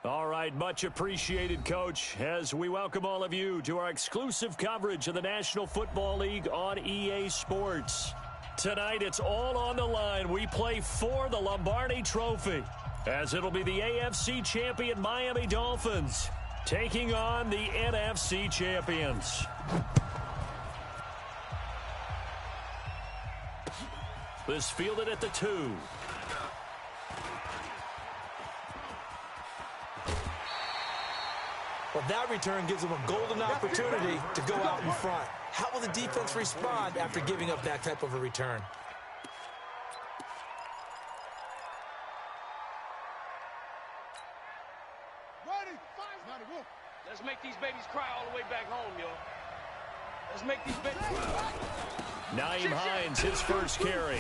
All right, much appreciated, Coach, as we welcome all of you to our exclusive coverage of the National Football League on EA Sports. Tonight, it's all on the line. We play for the Lombardi Trophy, as it'll be the AFC champion Miami Dolphins taking on the NFC champions. This fielded at the 2. Well, that return gives them a golden opportunity to go out in front. How will the defense respond after giving up that type of a return? Let's make these babies cry all the way back home, yo. Let's make these babies cry. Nyheim Hines, his first carry.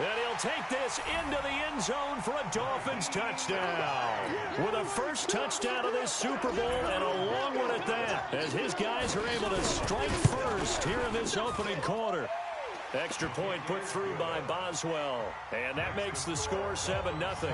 And he'll take this into the end zone for a Dolphins touchdown. With a first touchdown of this Super Bowl and a long one at that, as his guys are able to strike first here in this opening quarter. Extra point put through by Boswell. And that makes the score 7-0.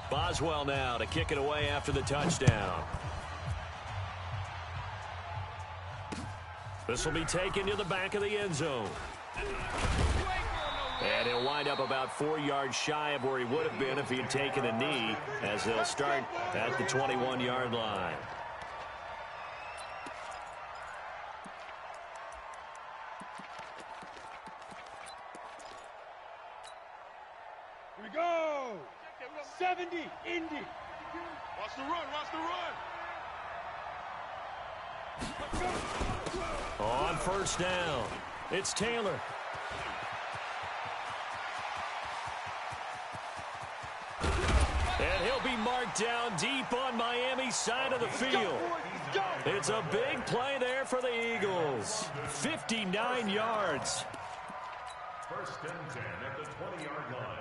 Boswell now to kick it away after the touchdown. This will be taken to the back of the end zone. And he'll wind up about 4 yards shy of where he would have been if he had taken a knee, as they'll start at the 21-yard line. Here we go. 70, Indy. Watch the run, watch the run. On first down, it's Taylor. And he'll be marked down deep on Miami's side of the field. It's a big play there for the Eagles. 59 yards. First and 10 at the 20-yard line.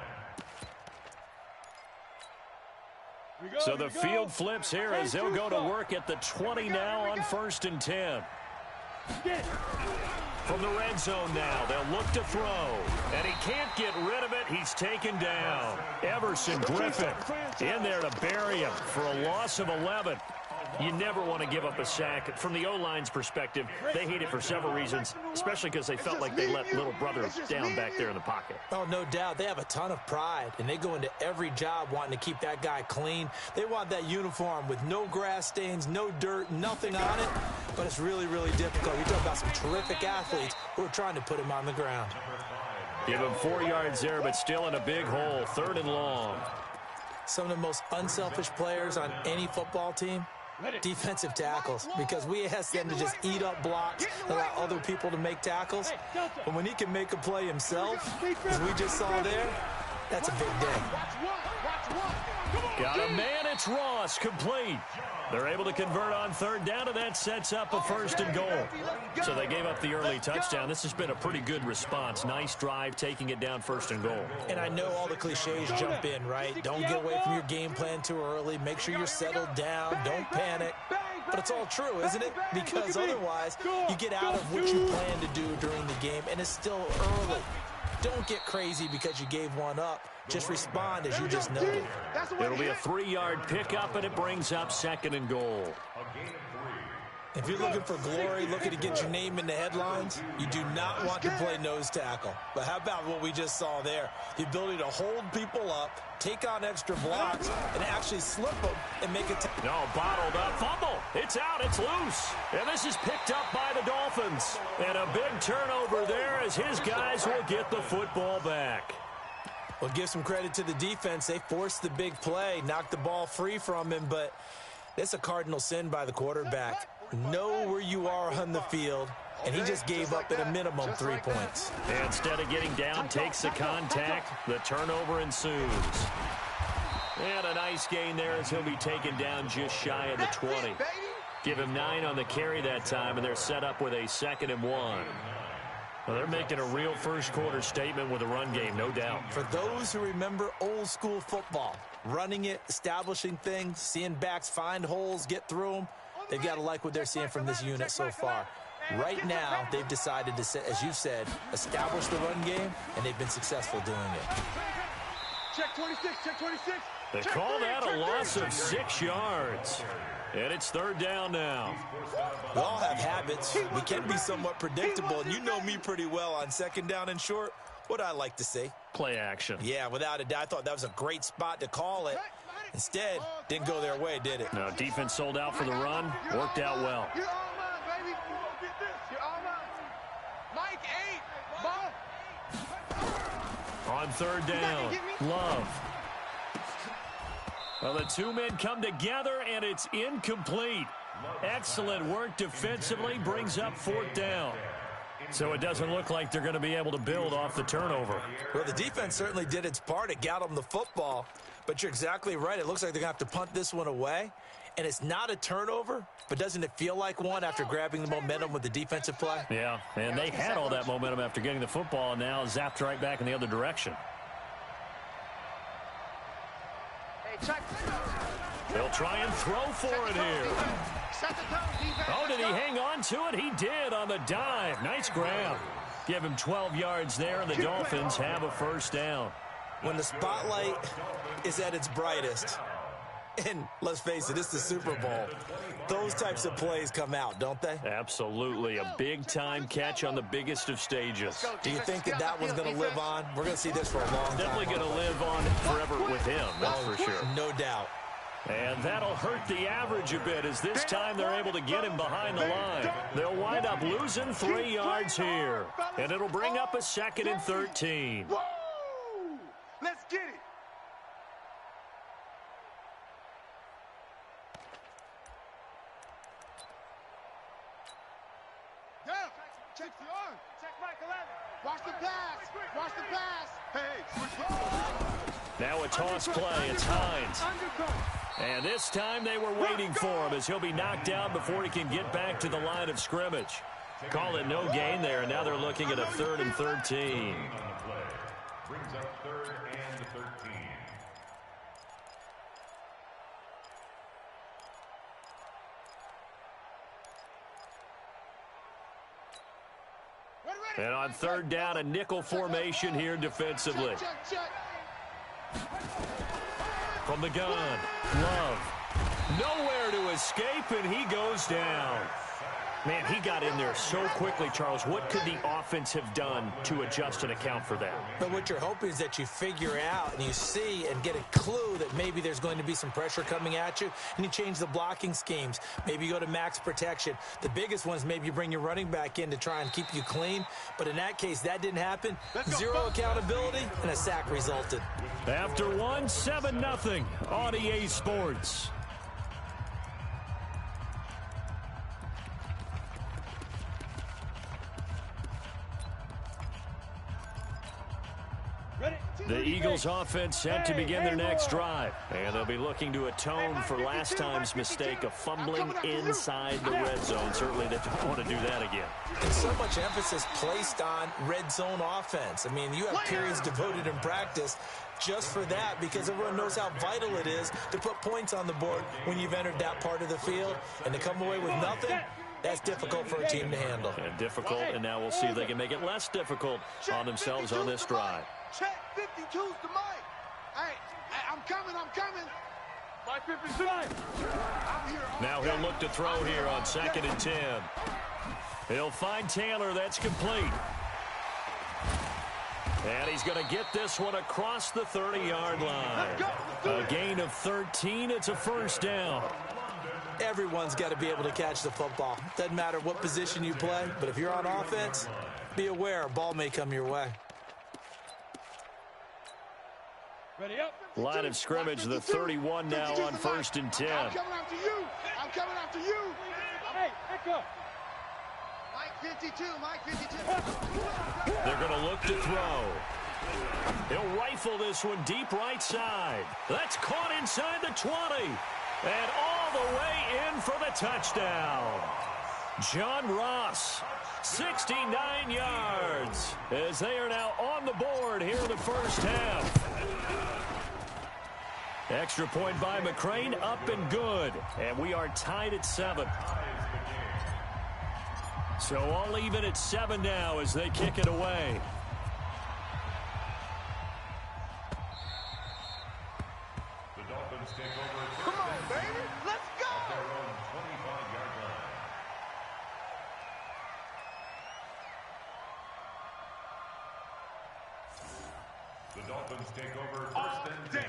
So the field flips here as they'll go to work at the 20 now on first and 10. From the red zone now, they'll look to throw. And he can't get rid of it. He's taken down. Everson Griffin in there to bury him for a loss of 11. You never want to give up a sack. From the O-line's perspective, they hate it for several reasons, especially because they felt like they let little brother down back there in the pocket. Oh, no doubt. They have a ton of pride, and they go into every job wanting to keep that guy clean. They want that uniform with no grass stains, no dirt, nothing on it, but it's really, really difficult. You're talking about some terrific athletes who are trying to put him on the ground. Give him 4 yards there, but still in a big hole, 3rd and long. Some of the most unselfish players on any football team, defensive tackles, because we ask them to just eat up blocks, allow other people to make tackles. But when he can make a play himself, as we just saw there, that's a big day. Got a man, it's Ross, complete. They're able to convert on 3rd down, and that sets up a 1st and goal. So they gave up the early touchdown. This has been a pretty good response. Nice drive, taking it down 1st and goal. And I know all the cliches jump in, right? Don't get away from your game plan too early. Make sure you're settled down. Don't panic. But it's all true, isn't it? Because otherwise, you get out of what you plan to do during the game, and it's still early. Don't get crazy because you gave one up. Just respond as you just noted. It'll be a 3-yard pickup, and it brings up 2nd and goal. If you're looking for glory, looking to get your name in the headlines, you do not want to play nose tackle. But how about what we just saw there? The ability to hold people up, take on extra blocks, and actually slip them and make it. No, bottled up. Fumble. It's out. It's loose. And this is picked up by the Dolphins. And a big turnover there as his guys will get the football back. Well, give some credit to the defense. They forced the big play, knocked the ball free from him, but it's a cardinal sin by the quarterback. Know where you are on the field, and he just gave up at a minimum 3 points. And instead of getting down, takes the contact. The turnover ensues. And a nice gain there as he'll be taken down just shy of the 20. Give him 9 on the carry that time, and they're set up with a 2nd and 1. Well, they're making a real first-quarter statement with a run game, no doubt. For those who remember old-school football, running it, establishing things, seeing backs find holes, get through them, they've got to like what they're seeing from this unit so far. Right now, they've decided to, as you said, establish the run game, and they've been successful doing it. Check 26, check 26. They call that a loss of 6 yards. And it's third down now. We all have habits. We can be somewhat predictable, and you know me pretty well on second down and short. What I like to see? Play action. Yeah, without a doubt. I thought that was a great spot to call it. Instead, didn't go their way, did it? No, defense sold out for the run. Worked out well. You're all mine, baby. Get this. You're all mine. Mike 8. Ball. On third down, Love. Well, the two men come together, and it's incomplete. Excellent work defensively, brings up fourth down. So it doesn't look like they're going to be able to build off the turnover. Well, the defense certainly did its part. It got them the football. But you're exactly right. It looks like they're going to have to punt this one away. And it's not a turnover, but doesn't it feel like one after grabbing the momentum with the defensive play? Yeah, and they had all that momentum after getting the football, and now zapped right back in the other direction. They'll try and throw for it here. Oh, did he hang on to it? He did on the dive. Nice grab. Give him 12 yards there, and the Dolphins have a first down. When the spotlight is at its brightest, and let's face it, it's the Super Bowl, those types of plays come out, don't they? Absolutely. A big-time catch on the biggest of stages. Do you think that one's going to live on? We're going to see this for a long time. Definitely going to live on forever with him, that's for sure. No doubt. And that'll hurt the average a bit as this time they're able to get him behind the line. They'll wind up losing 3 yards here. And it'll bring up a 2nd and 13. Woo! Let's get it. Check the arm. Check Mike 11. Watch the pass. Watch the pass. Hey, now a toss play. It's Hines. And this time they were waiting for him as he'll be knocked down before he can get back to the line of scrimmage. Call it no gain there, and now they're looking at a 3rd and 13. Brings up 3rd and 13. And on third down, a nickel formation here defensively. From the gun, Love. Nowhere to escape, and he goes down. Man, he got in there so quickly, Charles. What could the offense have done to adjust and account for that? But what you're hoping is that you figure out and you see and get a clue that maybe there's going to be some pressure coming at you, and you change the blocking schemes. Maybe you go to max protection. The biggest one is maybe you bring your running back in to try and keep you clean. But in that case, that didn't happen. Zero accountability, and a sack resulted. After one, 7-0 on EA Sports. The Eagles offense set to begin their next drive. And they'll be looking to atone for last time's mistake of fumbling inside the red zone. Certainly they don't want to do that again. And so much emphasis placed on red zone offense. I mean, you have periods devoted in practice just for that because everyone knows how vital it is to put points on the board when you've entered that part of the field. And to come away with nothing, that's difficult for a team to handle. And difficult, and now we'll see if they can make it less difficult on themselves on this drive. Check 52's to Mike. Hey, I'm coming. Mike 52. Now he'll look to throw here on 2nd and 10. He'll find Taylor. That's complete. And he's going to get this one across the 30-yard line. A gain of 13. It's a first down. Everyone's got to be able to catch the football. Doesn't matter what position you play, but if you're on offense, be aware a ball may come your way. Line of scrimmage, the 31 now on 1st and 10. I'm coming after you. Hey, pick up. Mike 52. They're going to look to throw. He'll rifle this one deep right side. That's caught inside the 20. And all the way in for the touchdown. John Ross, 69 yards, as they are now on the board here in the first half. Extra point by McCrane, up and good. And we are tied at 7. So all even at 7 now as they kick it away. The Dolphins take over. Come on, baby. Let's go. At their own 25-yard line. The Dolphins take over first and 10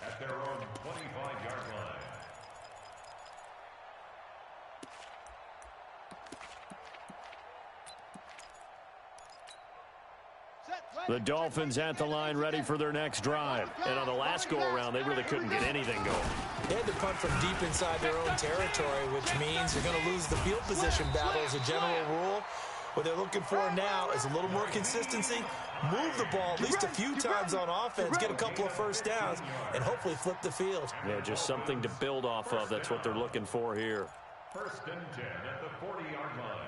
at their own 25-yard line. The Dolphins at the line ready for their next drive. And on the last go-around, they really couldn't get anything going. They had to punt from deep inside their own territory, which means they're going to lose the field position battle as a general rule. What they're looking for now is a little more consistency, move the ball at least a few times on offense, get a couple of first downs, and hopefully flip the field. Yeah, just something to build off of. That's what they're looking for here. First and 10 at the 40-yard line.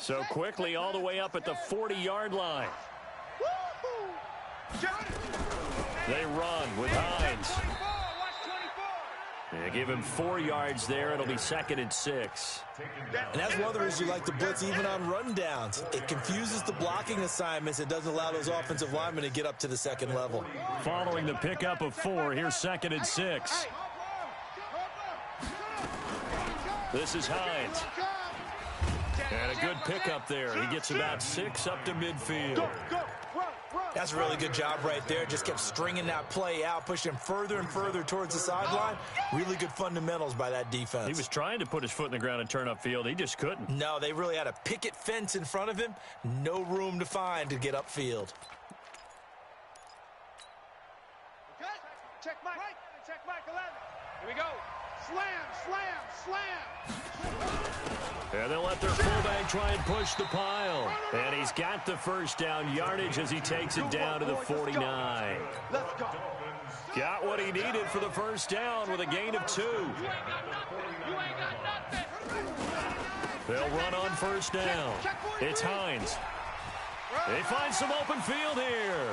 So quickly all the way up at the 40-yard line. They run with Hines. They give him 4 yards there. It'll be 2nd and 6. And that's one of the reasons you like to blitz even on rundowns. It confuses the blocking assignments. It doesn't allow those offensive linemen to get up to the second level. Following the pickup of 4, here's 2nd and 6. This is Hines. And a good pickup there. He gets about 6 up to midfield. That's a really good job right there. Just kept stringing that play out, pushing further and further towards the sideline. Really good fundamentals by that defense. He was trying to put his foot in the ground and turn upfield. He just couldn't. No, they really had a picket fence in front of him. No room to find to get upfield. Okay? Check Mike. Check Mike 11. Here we go. Slam, slam, slam. And they'll let their fullback try and push the pile. And he's got the first down yardage as he takes it down to the 49. Let's go. Got what he needed for the first down with a gain of 2. They'll run on first down. It's Hines. They find some open field here.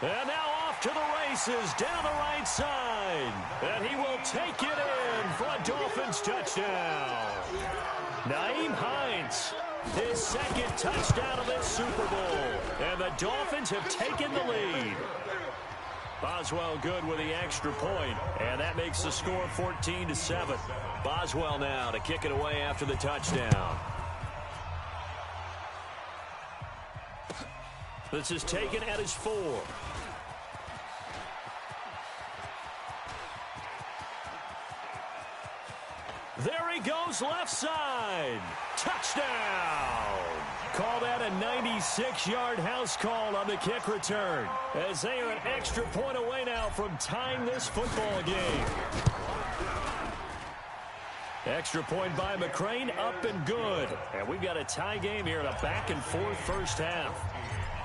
And now off to the races down the right side. And he will take it in for a Dolphins touchdown. Nyheim Hines, his 2nd touchdown of this Super Bowl. And the Dolphins have taken the lead. Boswell good with the extra point, and that makes the score 14-7. Boswell now to kick it away after the touchdown. This is taken at his 4. There he goes left side. Touchdown. Call that a 96-yard house call on the kick return, as they are an extra point away now from tying this football game. Extra point by McCrane, up and good. And we've got a tie game here in a back-and-forth first half.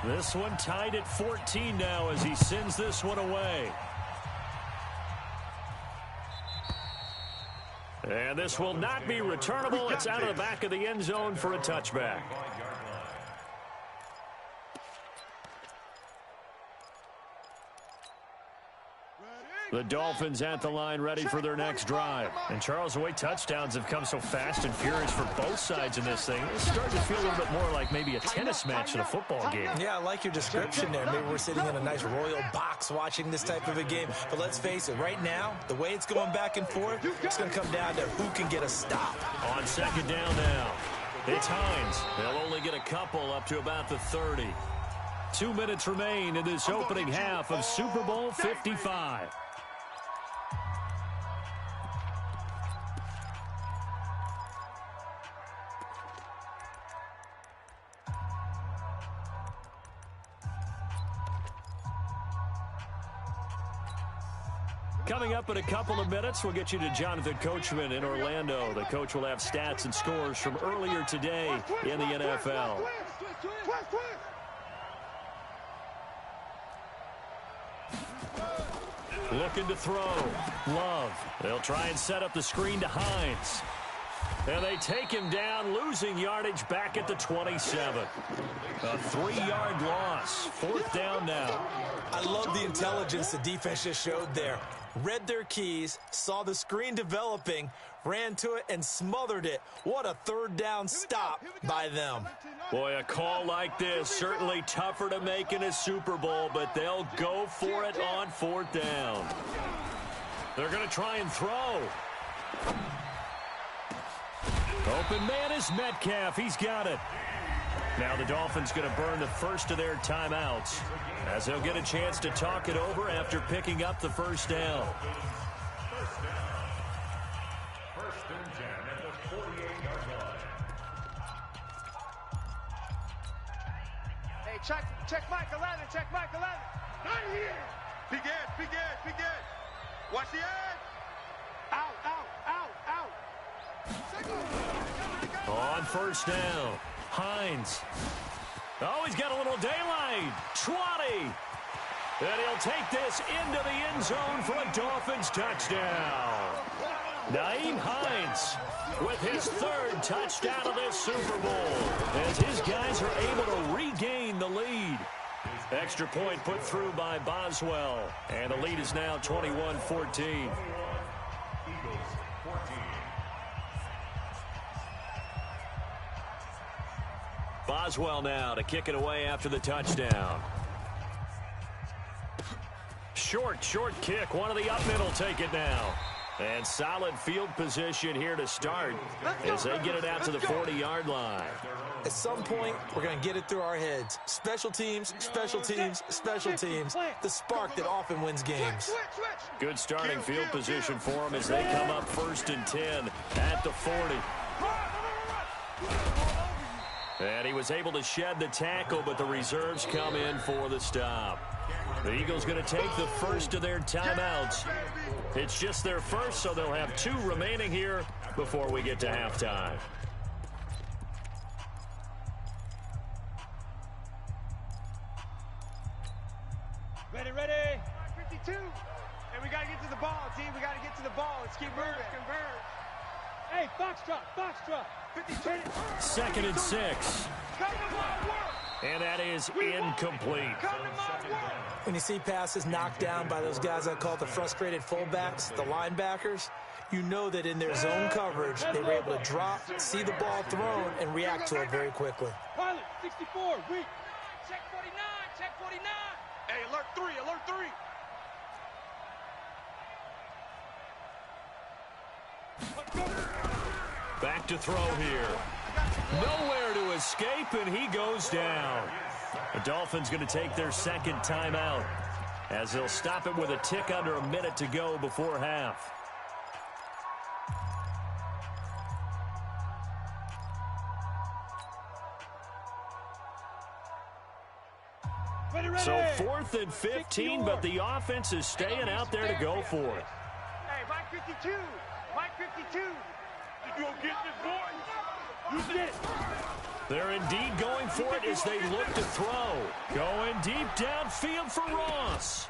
This one tied at 14 now as he sends this one away. And this will not be returnable. It's out of the back of the end zone for a touchback. The Dolphins at the line ready for their next drive. And Charles, the way touchdowns have come so fast and furious for both sides in this thing, it's starting to feel a little bit more like maybe a tennis match than a football game. Yeah, I like your description there. Maybe we're sitting in a nice royal box watching this type of a game. But let's face it, right now, the way it's going back and forth, it's going to come down to who can get a stop. On second down now, it's Hines. They'll only get a couple up to about the 30. 2 minutes remain in this opening half of Super Bowl 55. Coming up in a couple of minutes, we'll get you to Jonathan Coachman in Orlando. The coach will have stats and scores from earlier today in the NFL. Looking to throw. Love. They'll try and set up the screen to Hines. And they take him down, losing yardage back at the 27. A 3-yard loss. 4th down now. I love the intelligence the defense just showed there. Read their keys, saw the screen developing, ran to it, and smothered it. What a 3rd down stop by them. Boy, a call like this, certainly tougher to make in a Super Bowl, but they'll go for it on 4th down. They're going to try and throw. Open man is Metcalf. He's got it. Now the Dolphins going to burn the first of their timeouts as they'll get a chance to talk it over after picking up the 1st down. First and 10 at the 48-yard line. Hey, check Mike 11, check Mike 11. Not here. Begin. Watch the edge. Out. On 1st down, Hines. Oh, he's got a little daylight. 20. And he'll take this into the end zone for a Dolphins touchdown. Nyheim Hines with his 3rd touchdown of this Super Bowl as his guys are able to regain the lead. Extra point put through by Boswell. And the lead is now 21-14. Boswell now to kick it away after the touchdown. Short kick. One of the up middle take it now. And solid field position here to start as they get it out to the 40-yard line. At some point, we're going to get it through our heads. Special teams. The spark that often wins games. Good starting field position for them as they come up 1st and 10 at the 40. And he was able to shed the tackle, but the reserves come in for the stop. The Eagles going to take the first of their timeouts. It's just their first, so they'll have 2 remaining here before we get to halftime. Ready. 52. And we got to get to the ball, team. We got to get to the ball. Let's keep moving. Convert. Hey, Foxtrot. 52. 2nd and 6. And that is incomplete. When you see passes knocked down by those guys I call the frustrated fullbacks, the linebackers, you know that in their zone coverage, they were able to drop, see the ball thrown, and react to it very quickly. Pilot, 64, weak. Check 49. Hey, alert 3. Back to throw here. Nowhere to escape, and he goes down. The Dolphins going to take their 2nd timeout as they'll stop it with a tick under a minute to go before half. So 4th and 15, but the offense is staying out there to go for it. Hey, Mike 52. You gonna get this, boy? You get it. They're indeed going for it as they look to throw. Going deep downfield for Ross.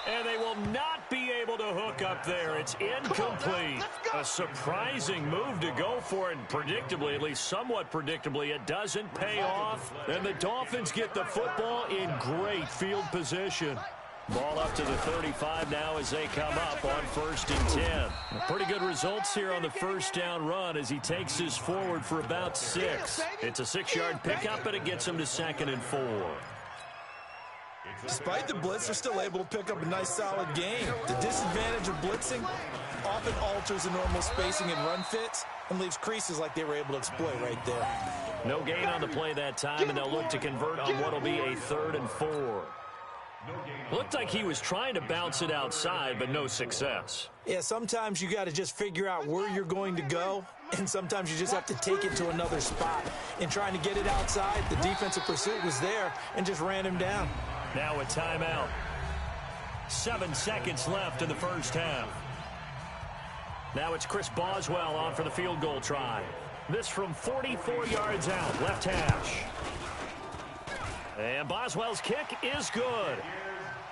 And they will not be able to hook up there. It's incomplete. A surprising move to go for it. Predictably, at least somewhat predictably, it doesn't pay off. And the Dolphins get the football in great field position. Ball up to the 35 now as they come up on 1st and 10. Pretty good results here on the 1st down run as he takes this forward for about 6. It's a 6-yard pickup, but it gets him to 2nd and 4. Despite the blitz, they're still able to pick up a nice, solid gain. The disadvantage of blitzing often alters the normal spacing and run fits and leaves creases like they were able to exploit right there. No gain on the play that time, and they'll look to convert on what will be a 3rd and 4. Looked like he was trying to bounce it outside, but no success. Yeah, sometimes you got to just figure out where you're going to go, and sometimes you just have to take it to another spot. In trying to get it outside, the defensive pursuit was there and just ran him down. Now a timeout. 7 seconds left in the 1st half. Now it's Chris Boswell on for the field goal try. This from 44 yards out, left hash. And Boswell's kick is good.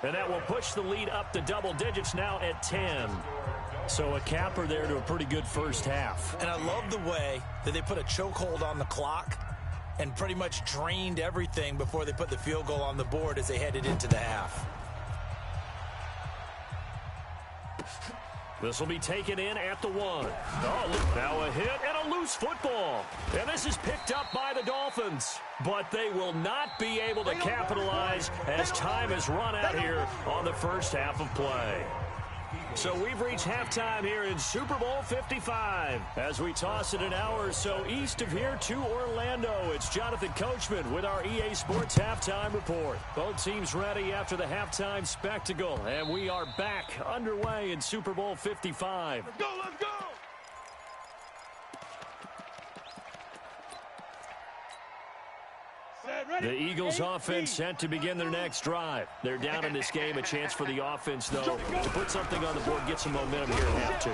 And that will push the lead up to double digits now at 10. So a capper there to a pretty good first half. And I love the way that they put a chokehold on the clock and pretty much drained everything before they put the field goal on the board as they headed into the half. This will be taken in at the 1. Oh, now a hit and a loose football. And this is picked up by the Dolphins. But they will not be able to capitalize as time has run out here on the first half of play. So we've reached halftime here in Super Bowl 55. As we toss it an hour or so east of here to Orlando, it's Jonathan Coachman with our EA Sports Halftime Report. Both teams ready after the halftime spectacle, and we are back underway in Super Bowl 55. Let's go, let's go! The Eagles offense set to begin their next drive. They're down in this game. A chance for the offense, though, to put something on the board, get some momentum here in half 2.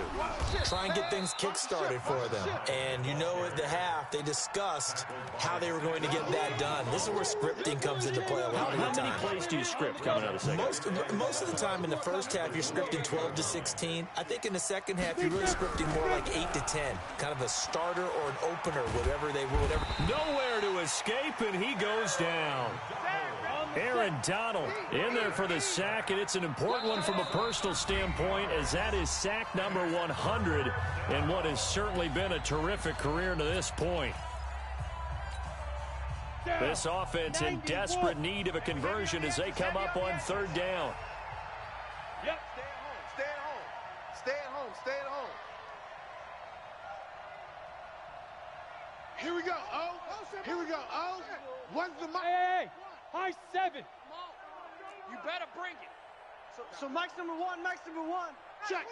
Try and get things kick-started for them. And you know at the half, they discussed how they were going to get that done. This is where scripting comes into play a lot of the time. How many plays do you script coming out of the second? Most of the time in the first half, you're scripting 12 to 16. I think in the second half, you're really scripting more like 8 to 10. Kind of a starter or an opener, whatever. Nowhere to escape, and he goes down. Aaron Donald in there for the sack, and it's an important one from a personal standpoint, as that is sack number 100 in what has certainly been a terrific career to this point. This offense in desperate need of a conversion as they come up on third down. Yep, stay at home, stay at home, stay at home, stay at home. Here we go, oh. Here we go, oh. What's the mic? Hey, high 7. You better bring it. So Mike's number 1, Mike's number 1. Check.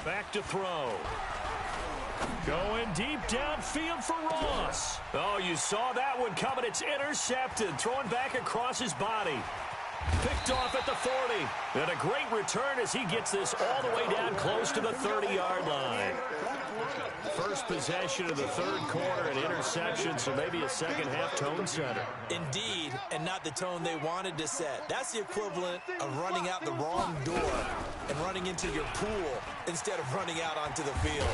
Back to throw. Going deep downfield for Ross. Oh, you saw that one coming. It's intercepted. Throwing back across his body. Picked off at the 40. And a great return as he gets this all the way down close to the 30-yard line. First possession of the third quarter, an interception, so maybe a second-half tone setter. Indeed, and not the tone they wanted to set. That's the equivalent of running out the wrong door and running into your pool instead of running out onto the field.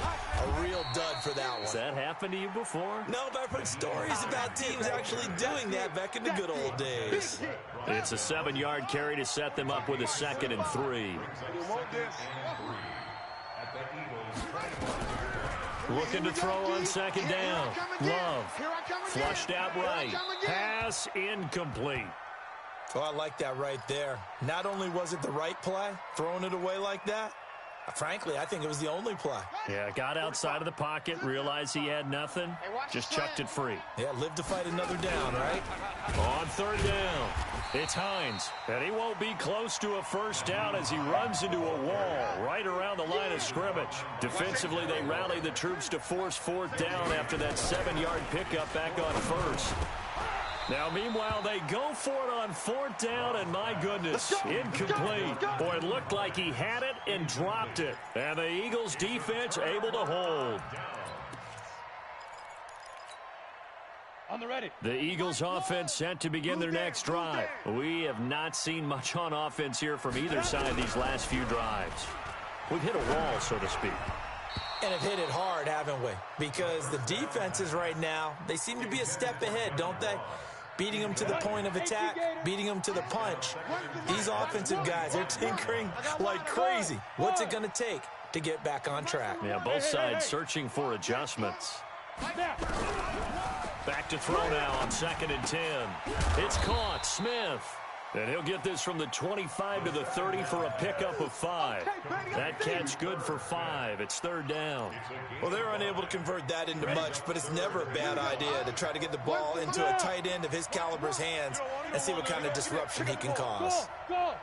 A real dud for that one. Has that happened to you before? No, but I've heard stories about teams actually doing that back in the good old days. It's a 7-yard carry to set them up with a 2nd and 3. Looking to throw on second down. Love. Flushed out right. Pass incomplete. Oh, I like that right there. Not only was it the right play, throwing it away like that, frankly, I think it was the only play. Yeah, got outside of the pocket, realized he had nothing, just chucked it free. Yeah, live to fight another down, right? On third down, it's Hines, and he won't be close to a first down as he runs into a wall right around the line of scrimmage. Defensively, they rally the troops to force fourth down after that 7-yard pickup back on first. Now, meanwhile, they go for it on fourth down, and my goodness, incomplete. Boy, it looked like he had it and dropped it. And the Eagles defense able to hold. On the ready. The Eagles offense set to begin their next drive. We have not seen much on offense here from either side these last few drives. We've hit a wall, so to speak. And have hit it hard, haven't we? Because the defenses right now, they seem to be a step ahead, don't they? Beating them to the point of attack, beating them to the punch. These offensive guys, they're tinkering like crazy. What's it going to take to get back on track? Yeah, both sides searching for adjustments. Back to throw now on 2nd and 10. It's caught. Smith. And he'll get this from the 25 to the 30 for a pickup of 5. That catch good for 5. It's third down. Well, they're unable to convert that into much, but it's never a bad idea to try to get the ball into a tight end of his caliber's hands and see what kind of disruption he can cause. Go.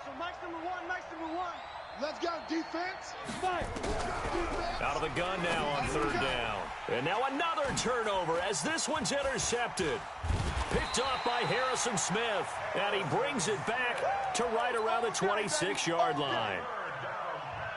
So Mike's number 1, Mike's number 1. Let's go, defense. Fight. Out of the gun now on third down. And now another turnover as this one's intercepted. Picked off by Harrison Smith. And he brings it back to right around the 26-yard line.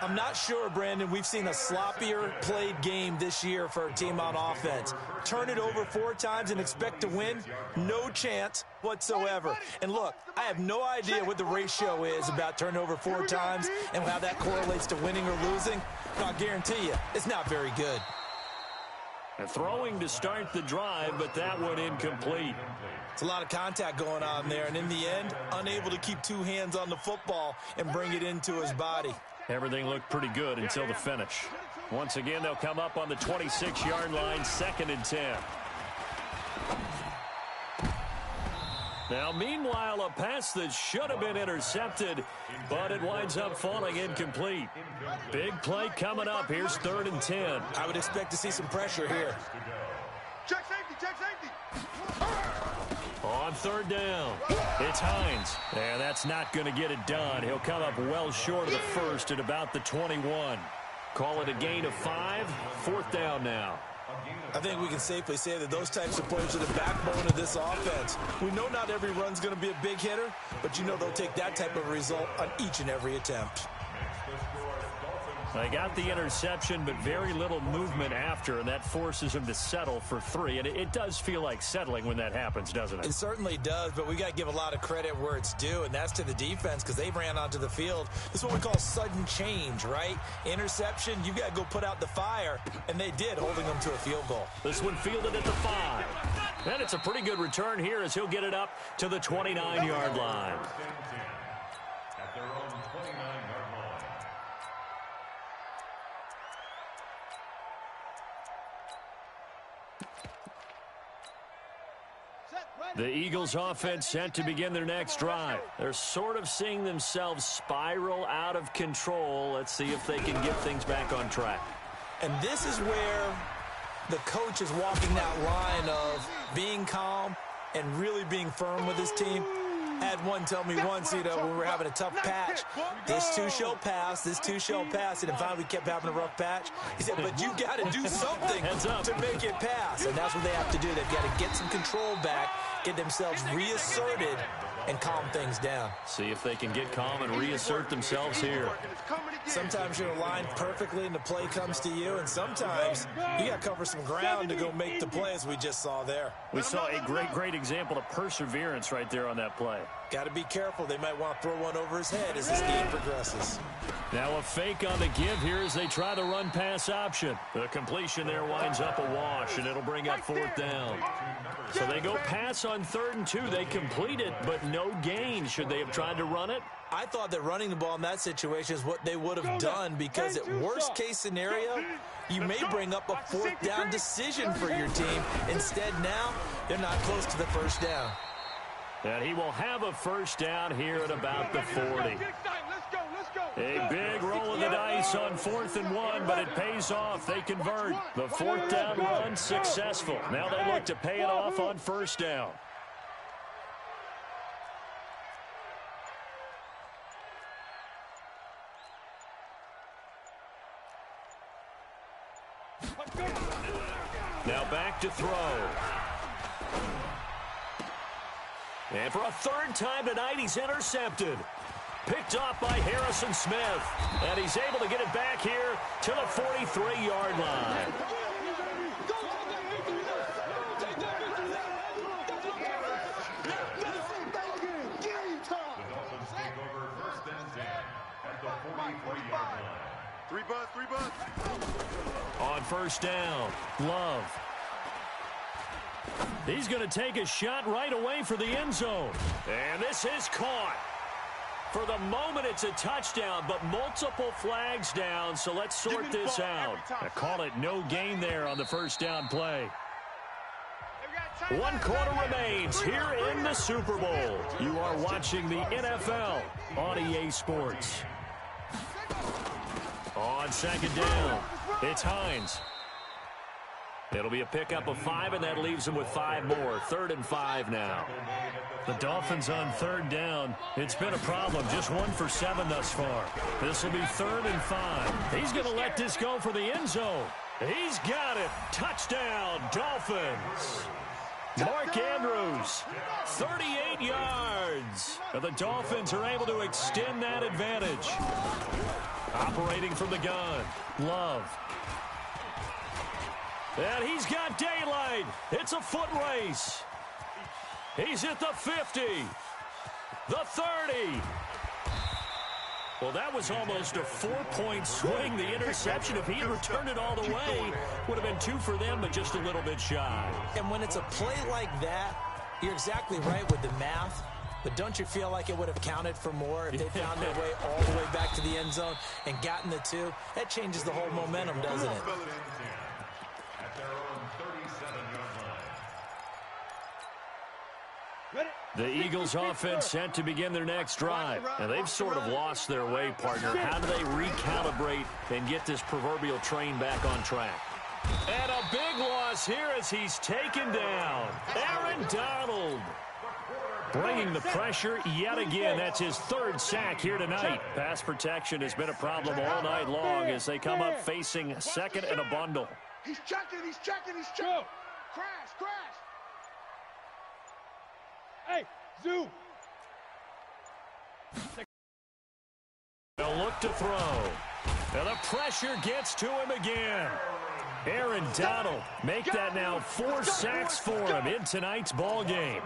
I'm not sure, Brandon, we've seen a sloppier played game this year for a team on offense. Turn it over 4 times and expect to win? No chance whatsoever. And look, I have no idea what the ratio is about turning over 4 times and how that correlates to winning or losing. But I'll guarantee you, it's not very good. And throwing to start the drive, but that one incomplete. It's a lot of contact going on there, and in the end, unable to keep 2 hands on the football and bring it into his body. Everything looked pretty good until the finish. Once again, they'll come up on the 26-yard line, 2nd and 10. Now, meanwhile, a pass that should have been intercepted, but it winds up falling incomplete. Big play coming up. Here's 3rd and 10. I would expect to see some pressure here. Check safety, check safety. On 3rd down, it's Hines. And that's not going to get it done. He'll come up well short of the first at about the 21. Call it a gain of 5. 4th down now. I think we can safely say that those types of plays are the backbone of this offense. We know not every run's going to be a big hitter, but you know they'll take that type of result on each and every attempt. They got the interception, but very little movement after, and that forces them to settle for 3. And it does feel like settling when that happens, doesn't it? It certainly does, but we got to give a lot of credit where it's due, and that's to the defense because they ran onto the field. This is what we call sudden change, right? Interception, you got to go put out the fire, and they did, holding them to a field goal. This one fielded at the 5. And it's a pretty good return here as he'll get it up to the 29-yard line. At their own 29-yard line. The Eagles offense set to begin their next drive. They're sort of seeing themselves spiral out of control. Let's see if they can get things back on track. And this is where the coach is walking that line of being calm and really being firm with his team. I had one tell me once, when we were having a tough patch, this too shall pass, this too shall pass. And finally we kept having a rough patch. He said, but you got to do something to make it pass. And that's what they have to do. They've got to get some control back, get themselves reasserted, and calm things down. See if they can get calm and reassert themselves here. Sometimes you're aligned perfectly and the play comes to you, and sometimes you got to cover some ground to go make the play, as we just saw there. We saw a great example of perseverance right there on that play. Got to be careful. They might want to throw one over his head as this game progresses. Now a fake on the give here as they try the run-pass option. The completion there winds up a wash, and it'll bring up 4th down. So they go pass on 3rd and 2. They complete it, but no gain. Should they have tried to run it? I thought that running the ball in that situation is what they would have done, because at worst-case scenario, you may bring up a 4th down decision for your team. Instead, now, they're not close to the 1st down. And he will have a 1st down here at about the 40. A big roll of the dice on 4th and 1, but it pays off. They convert. The 4th down run successful. Now they look to pay it off on 1st down. Now back to throw. And for a 3rd time tonight, he's intercepted. Picked off by Harrison Smith. And he's able to get it back here to the 43-yard line. The Dolphins take over 1st and 10 at the 43-yard line. 3 bus. On 1st down, Love. He's going to take a shot right away for the end zone. And this is caught. For the moment, it's a touchdown, but multiple flags down, so let's sort this out. I call it no gain there on the 1st down play. 1 quarter remains here in the Super Bowl. You are watching the NFL on EA Sports. On 2nd down, it's Hines. It'll be a pickup of 5, and that leaves them with 5 more. 3rd and 5 now. The Dolphins on 3rd down. It's been a problem. Just 1 for 7 thus far. This will be 3rd and 5. He's going to let this go for the end zone. He's got it. Touchdown, Dolphins. Mark Andrews, 38 yards. And the Dolphins are able to extend that advantage. Operating from the gun, Love. And he's got daylight. It's a foot race. He's at the 50, the 30. Well, that was almost a 4-point swing. The interception, if he had returned it all the way, would have been 2 for them, but just a little bit shy. And when it's a play like that, you're exactly right with the math. But don't you feel like it would have counted for more if they found their way all the way back to the end zone and gotten the 2? That changes the whole momentum, doesn't it? At their own 37-yard line. The Eagles offense set to begin their next drive. And they've sort of lost their way, partner. How do they recalibrate and get this proverbial train back on track? And a big loss here as he's taken down. Aaron Donald bringing the pressure yet again. That's his 3rd sack here tonight. Pass protection has been a problem all night long as they come up facing 2nd and a bundle. He's checking. Crash. Hey, Zoo. They'll look to throw. And the pressure gets to him again. Aaron Donald make that now 4 sacks for him in tonight's ball game.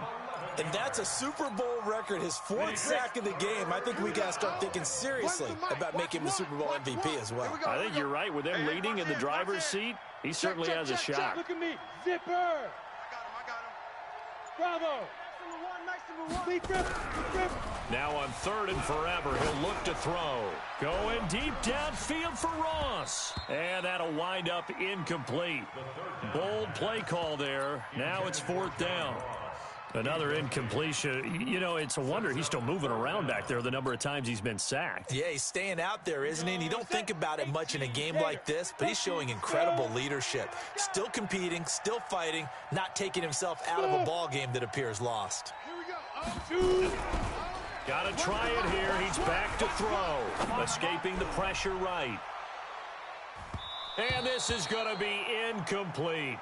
And that's a Super Bowl record, his 4th sack of the game. I think we got to start thinking seriously about making him the Super Bowl MVP as well. I think you're right. With them leading in the driver's seat, he certainly has a shot. Look at me. Zipper. I got him. Bravo. Nice number 1. Now on 3rd and forever, he'll look to throw. Going deep downfield for Ross. And that'll wind up incomplete. Bold play call there. Now it's 4th down. Another incompletion. You know, it's a wonder he's still moving around back there the number of times he's been sacked. Yeah, he's staying out there, isn't he? And you don't think about it much in a game like this, but he's showing incredible leadership. Still competing, still fighting, not taking himself out of a ball game that appears lost. Got to try it here. He's back to throw. Escaping the pressure right. And this is going to be incomplete.